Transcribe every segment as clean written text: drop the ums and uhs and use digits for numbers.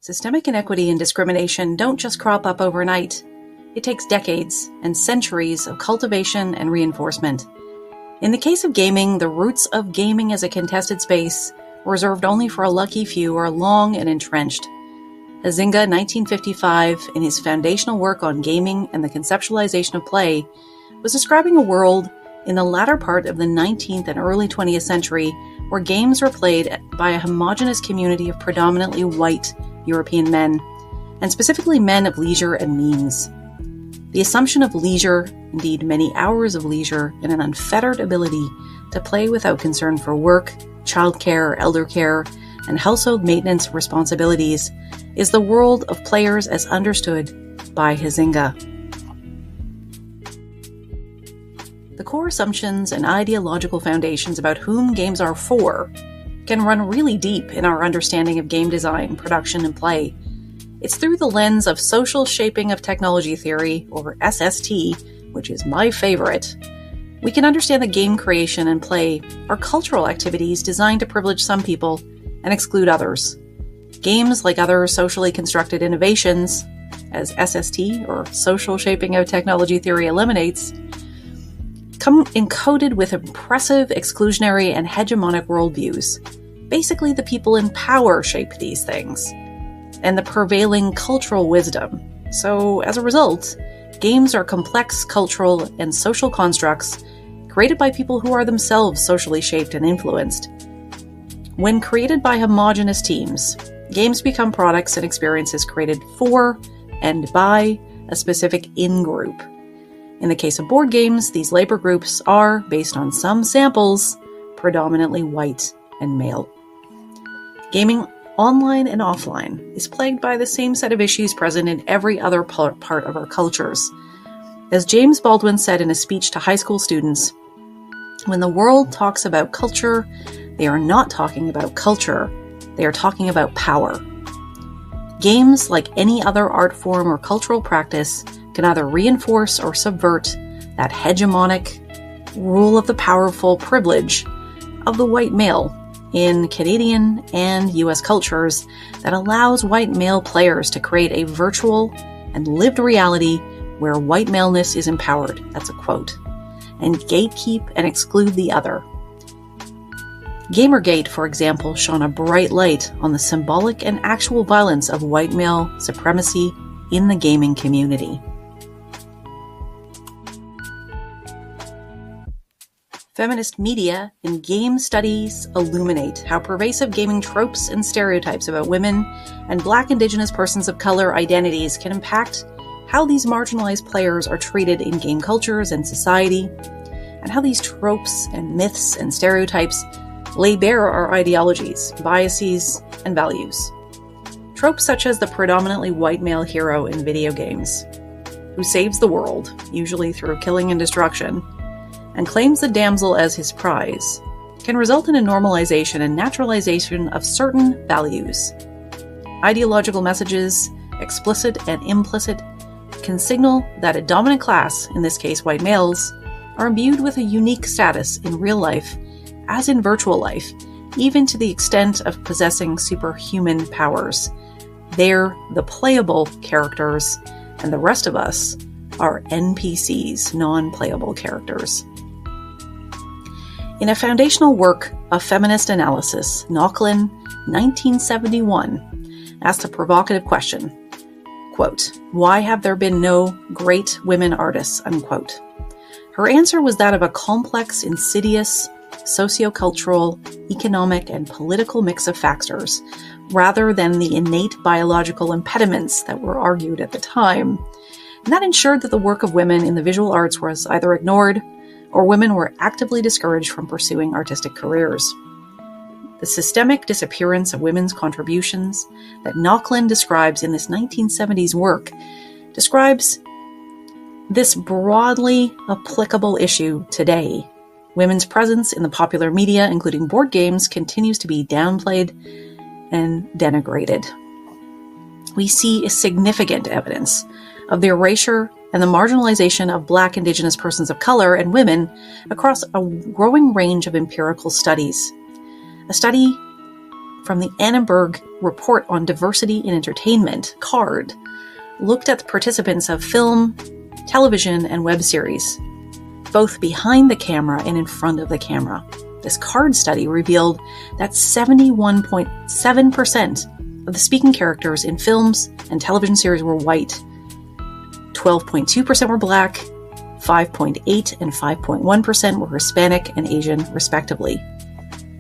Systemic inequity and discrimination don't just crop up overnight. It takes decades and centuries of cultivation and reinforcement. In the case of gaming, the roots of gaming as a contested space, reserved only for a lucky few, are long and entrenched. Huizinga, 1955, in his foundational work on gaming and the conceptualization of play, was describing a world in the latter part of the 19th and early 20th century where games were played by a homogenous community of predominantly white European men, and specifically men of leisure and means. The assumption of leisure, indeed many hours of leisure, and an unfettered ability to play without concern for work, childcare, eldercare, and household maintenance responsibilities is the world of players as understood by Huizinga. The core assumptions and ideological foundations about whom games are for can run really deep in our understanding of game design, production, and play. It's through the lens of social shaping of technology theory, or SST, which is my favorite, we can understand that game creation and play are cultural activities designed to privilege some people and exclude others. Games, like other socially constructed innovations, as SST, or social shaping of technology theory, eliminates, come encoded with impressive exclusionary and hegemonic worldviews. Basically, the people in power shape these things, and the prevailing cultural wisdom. So, as a result, games are complex cultural and social constructs created by people who are themselves socially shaped and influenced. When created by homogenous teams, games become products and experiences created for and by a specific in-group. In the case of board games, these labor groups are, based on some samples, predominantly white and male. Gaming, online and offline, is plagued by the same set of issues present in every other part of our cultures. As James Baldwin said in a speech to high school students, when the world talks about culture, they are not talking about culture, they are talking about power. Games, like any other art form or cultural practice, can either reinforce or subvert that hegemonic rule of the powerful privilege of the white male in Canadian and US cultures that allows white male players to create a virtual and lived reality where white maleness is empowered, that's a quote, and gatekeep and exclude the other. Gamergate, for example, shone a bright light on the symbolic and actual violence of white male supremacy in the gaming community. Feminist media and game studies illuminate how pervasive gaming tropes and stereotypes about women and Black, Indigenous, persons of color identities can impact how these marginalized players are treated in game cultures and society, and how these tropes and myths and stereotypes lay bare our ideologies, biases, and values. Tropes such as the predominantly white male hero in video games, who saves the world, usually through killing and destruction, and claims the damsel as his prize, can result in a normalization and naturalization of certain values. Ideological messages, explicit and implicit, can signal that a dominant class, in this case white males, are imbued with a unique status in real life, as in virtual life, even to the extent of possessing superhuman powers. They're the playable characters, and the rest of us are NPCs, non-playable characters. In a foundational work of feminist analysis, Nauchlin, 1971, asked a provocative question, quote, "Why have there been no great women artists?" unquote. Her answer was that of a complex, insidious, sociocultural, economic, and political mix of factors, rather than the innate biological impediments that were argued at the time. And that ensured that the work of women in the visual arts was either ignored or women were actively discouraged from pursuing artistic careers. The systemic disappearance of women's contributions that Nauchlin describes in this 1970s work describes this broadly applicable issue today. Women's presence in the popular media, including board games, continues to be downplayed and denigrated. We see significant evidence of the erasure and the marginalization of Black, Indigenous, persons of color, and women across a growing range of empirical studies. A study from the Annenberg Report on Diversity in Entertainment, CARD, looked at the participants of film, television, and web series, both behind the camera and in front of the camera. This CARD study revealed that 71.7% of the speaking characters in films and television series were white, 12.2% were black, 5.8% and 5.1% were Hispanic and Asian, respectively.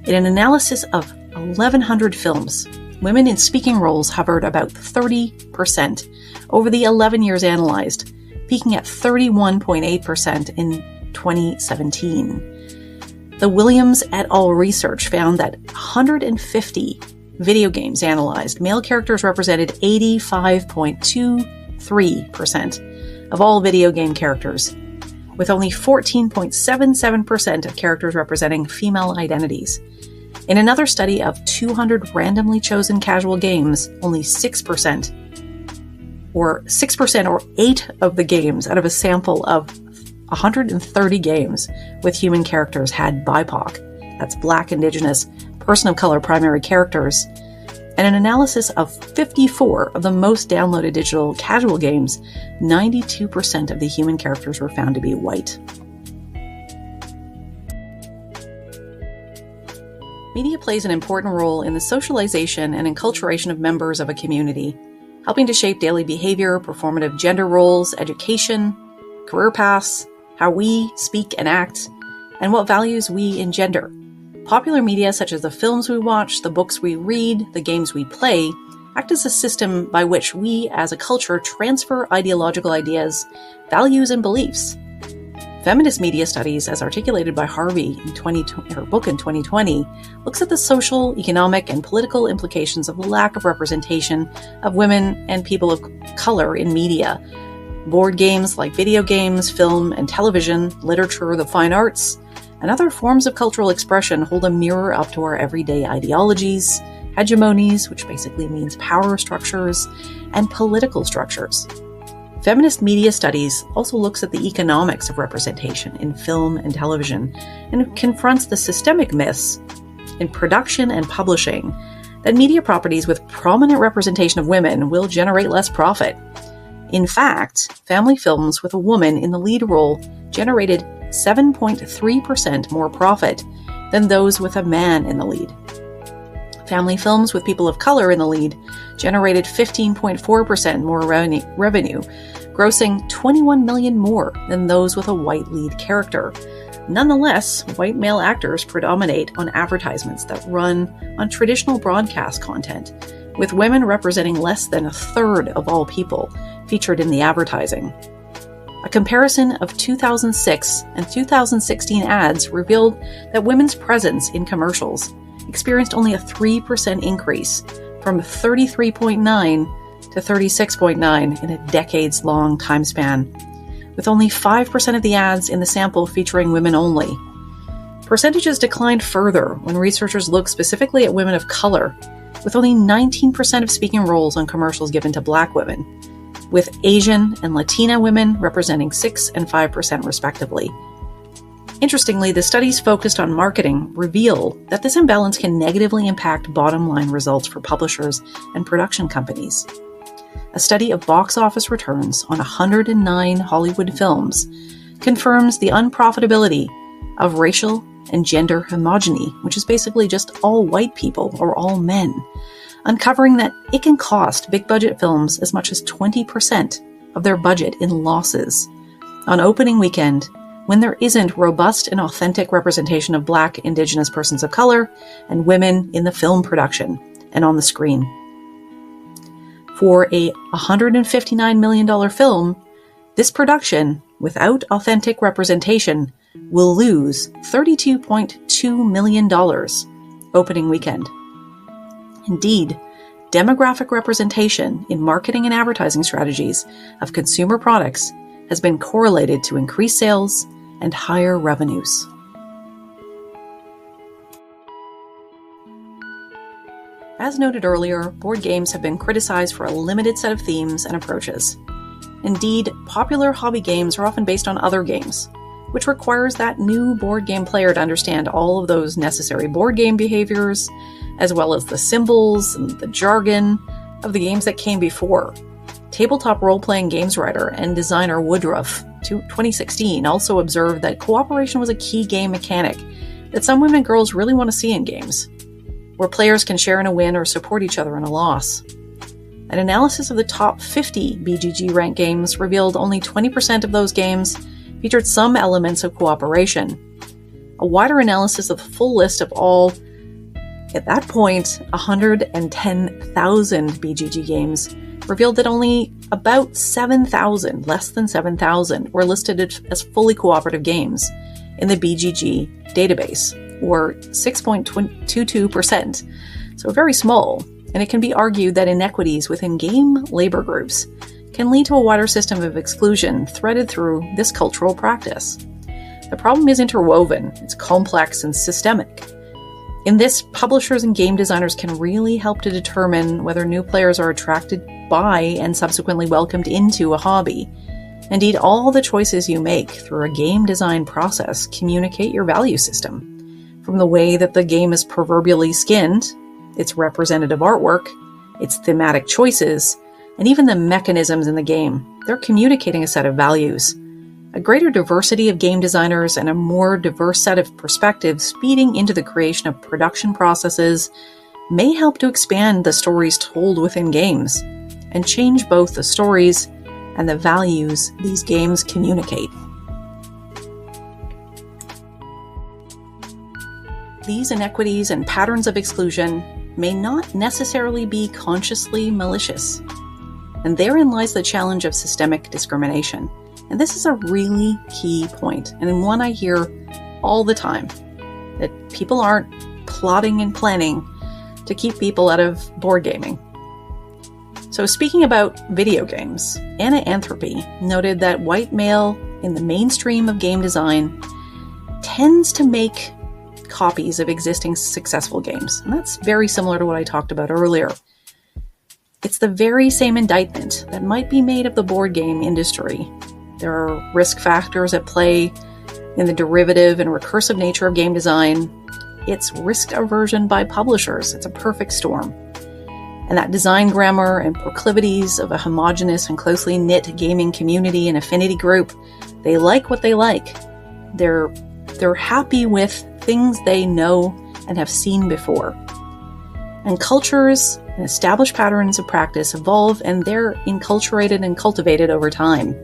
In an analysis of 1,100 films, women in speaking roles hovered about 30% over the 11 years analyzed, peaking at 31.8% in 2017. The Williams et al. Research found that 150 video games analyzed, male characters represented 85.23% of all video game characters, with only 14.77% of characters representing female identities. In another study of 200 randomly chosen casual games, only 6% or 8 of the games out of a sample of 130 games with human characters had BIPOC, that's Black, Indigenous, Person of Color primary characters. And an analysis of 54 of the most downloaded digital casual games, 92% of the human characters were found to be white. Media plays an important role in the socialization and enculturation of members of a community, helping to shape daily behavior, performative gender roles, education, career paths, how we speak and act, and what values we engender. Popular media, such as the films we watch, the books we read, the games we play, act as a system by which we, as a culture, transfer ideological ideas, values, and beliefs. Feminist media studies, as articulated by Harvey in her book in 2020, looks at the social, economic, and political implications of the lack of representation of women and people of color in media. Board games like video games, film and television, literature, the fine arts, and other forms of cultural expression hold a mirror up to our everyday ideologies, hegemonies, which basically means power structures, and political structures. Feminist media studies also looks at the economics of representation in film and television and confronts the systemic myths in production and publishing that media properties with prominent representation of women will generate less profit. In fact, family films with a woman in the lead role generated 7.3% more profit than those with a man in the lead. Family films with people of color in the lead generated 15.4% more revenue, grossing $21 million more than those with a white lead character. Nonetheless, white male actors predominate on advertisements that run on traditional broadcast content, with women representing less than a third of all people featured in the advertising. A comparison of 2006 and 2016 ads revealed that women's presence in commercials experienced only a 3% increase, from 33.9 to 36.9 in a decades-long time span, with only 5% of the ads in the sample featuring women only. Percentages declined further when researchers looked specifically at women of color, with only 19% of speaking roles on commercials given to Black women, with Asian and Latina women representing 6% and 5% respectively. Interestingly, the studies focused on marketing reveal that this imbalance can negatively impact bottom-line results for publishers and production companies. A study of box office returns on 109 Hollywood films confirms the unprofitability of racial and gender homogeny, which is basically just all white people or all men, uncovering that it can cost big-budget films as much as 20% of their budget in losses on opening weekend when there isn't robust and authentic representation of Black, Indigenous persons of color, and women in the film production and on the screen. For a $159 million film, this production, without authentic representation, will lose $32.2 million opening weekend. Indeed, demographic representation in marketing and advertising strategies of consumer products has been correlated to increased sales and higher revenues. As noted earlier, board games have been criticized for a limited set of themes and approaches. Indeed, popular hobby games are often based on other games, which requires that new board game player to understand all of those necessary board game behaviors, as well as the symbols and the jargon of the games that came before. Tabletop role-playing games writer and designer Woodruff, 2016, also observed that cooperation was a key game mechanic that some women and girls really want to see in games, where players can share in a win or support each other in a loss. An analysis of the top 50 BGG ranked games revealed only 20% of those games featured some elements of cooperation. A wider analysis of the full list of all, at that point, 110,000 BGG games revealed that only about 7,000, less than 7,000, were listed as fully cooperative games in the BGG database, or 6.22%, so very small, and it can be argued that inequities within game labor groups can lead to a wider system of exclusion threaded through this cultural practice. The problem is interwoven, it's complex and systemic. In this, publishers and game designers can really help to determine whether new players are attracted by and subsequently welcomed into a hobby. Indeed, all the choices you make through a game design process communicate your value system. From the way that the game is proverbially skinned, its representative artwork, its thematic choices, and even the mechanisms in the game, they're communicating a set of values. A greater diversity of game designers and a more diverse set of perspectives feeding into the creation of production processes may help to expand the stories told within games and change both the stories and the values these games communicate. These inequities and patterns of exclusion may not necessarily be consciously malicious, and therein lies the challenge of systemic discrimination. And this is a really key point, and one I hear all the time, that people aren't plotting and planning to keep people out of board gaming. So speaking about video games, Anna Anthropy noted that white male in the mainstream of game design tends to make copies of existing successful games. And that's very similar to what I talked about earlier. It's the very same indictment that might be made of the board game industry. There are risk factors at play in the derivative and recursive nature of game design. It's risk aversion by publishers. It's a perfect storm. And that design grammar and proclivities of a homogenous and closely knit gaming community and affinity group, they like what they like. They're happy with things they know and have seen before. And cultures and established patterns of practice evolve, and they're enculturated and cultivated over time.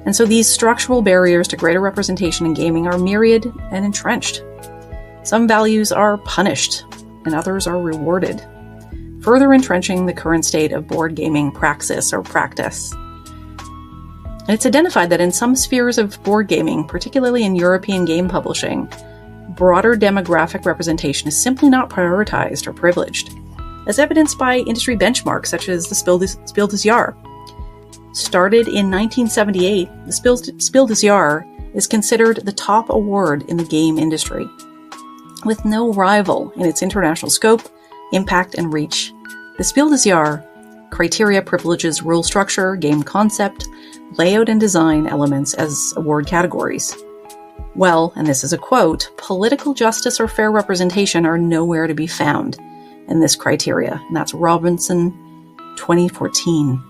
And so these structural barriers to greater representation in gaming are myriad and entrenched. Some values are punished, and others are rewarded, further entrenching the current state of board gaming praxis or practice. And it's identified that in some spheres of board gaming, particularly in European game publishing, broader demographic representation is simply not prioritized or privileged, as evidenced by industry benchmarks such as the Spiel des Jahres. Started in 1978, the Spiel des Jahres is considered the top award in the game industry, with no rival in its international scope, impact, and reach. The Spiel des Jahres criteria privileges rule structure, game concept, layout, and design elements as award categories. Well, and this is a quote, political justice or fair representation are nowhere to be found in this criteria. And that's Robinson, 2014.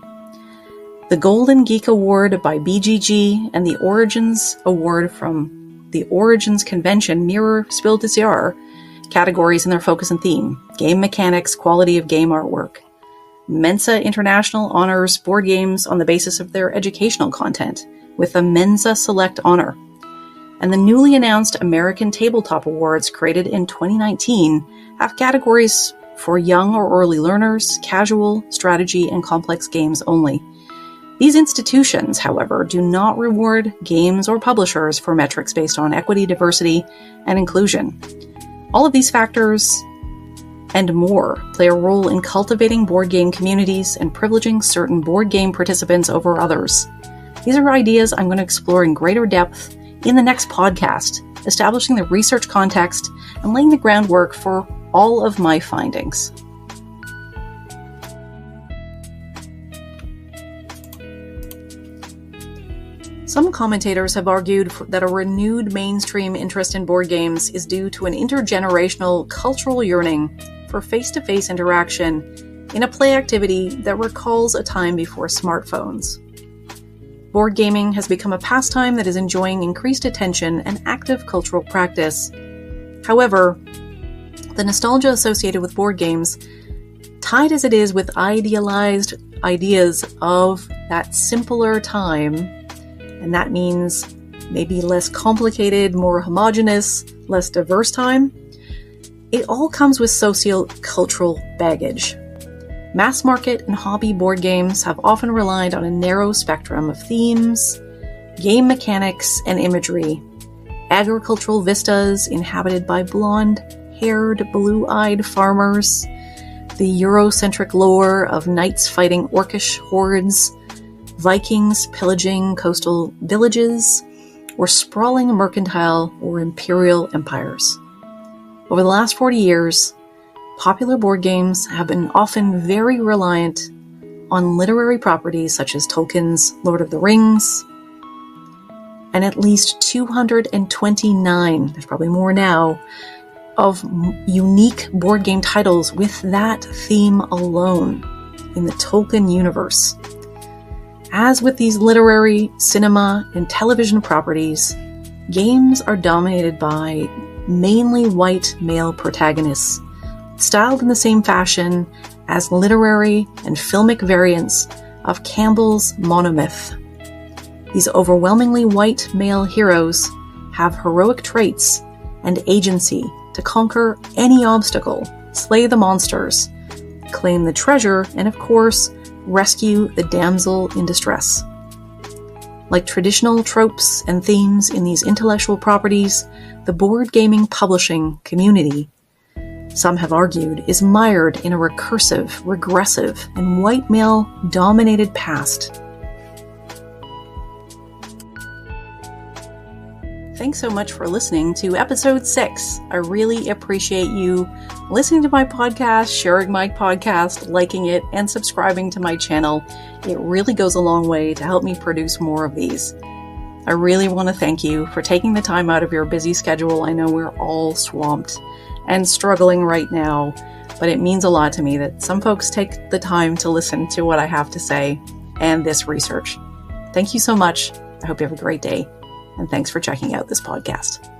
The Golden Geek Award by BGG and the Origins Award from the Origins Convention mirror Spiel des Jahres categories in their focus and theme: game mechanics, quality of game artwork. Mensa International honors board games on the basis of their educational content, with the Mensa Select honor. And the newly announced American Tabletop Awards, created in 2019, have categories for young or early learners, casual, strategy, and complex games only. These institutions, however, do not reward games or publishers for metrics based on equity, diversity, and inclusion. All of these factors and more play a role in cultivating board game communities and privileging certain board game participants over others. These are ideas I'm going to explore in greater depth in the next podcast, establishing the research context and laying the groundwork for all of my findings. Some commentators have argued that a renewed mainstream interest in board games is due to an intergenerational cultural yearning for face-to-face interaction in a play activity that recalls a time before smartphones. Board gaming has become a pastime that is enjoying increased attention and active cultural practice. However, the nostalgia associated with board games, tied as it is with idealized ideas of that simpler time, and that means maybe less complicated, more homogenous, less diverse time, it all comes with socio-cultural baggage. Mass market and hobby board games have often relied on a narrow spectrum of themes, game mechanics, and imagery. Agricultural vistas inhabited by blonde-haired, blue-eyed farmers, the Eurocentric lore of knights fighting orcish hordes, Vikings pillaging coastal villages, or sprawling mercantile or imperial empires. Over the last 40 years, popular board games have been often very reliant on literary properties such as Tolkien's Lord of the Rings, and at least 229, there's probably more now, of unique board game titles with that theme alone in the Tolkien universe. As with these literary, cinema, and television properties, games are dominated by mainly white male protagonists, styled in the same fashion as literary and filmic variants of Campbell's monomyth. These overwhelmingly white male heroes have heroic traits and agency to conquer any obstacle, slay the monsters, claim the treasure, and of course, rescue the damsel in distress. Like traditional tropes and themes in these intellectual properties, the board gaming publishing community, some have argued, is mired in a recursive, regressive, and white male-dominated past. Thanks so much for listening to episode 6. I really appreciate you listening to my podcast, sharing my podcast, liking it, and subscribing to my channel. It really goes a long way to help me produce more of these. I really want to thank you for taking the time out of your busy schedule. I know we're all swamped and struggling right now, but it means a lot to me that some folks take the time to listen to what I have to say and this research. Thank you so much. I hope you have a great day. And thanks for checking out this podcast.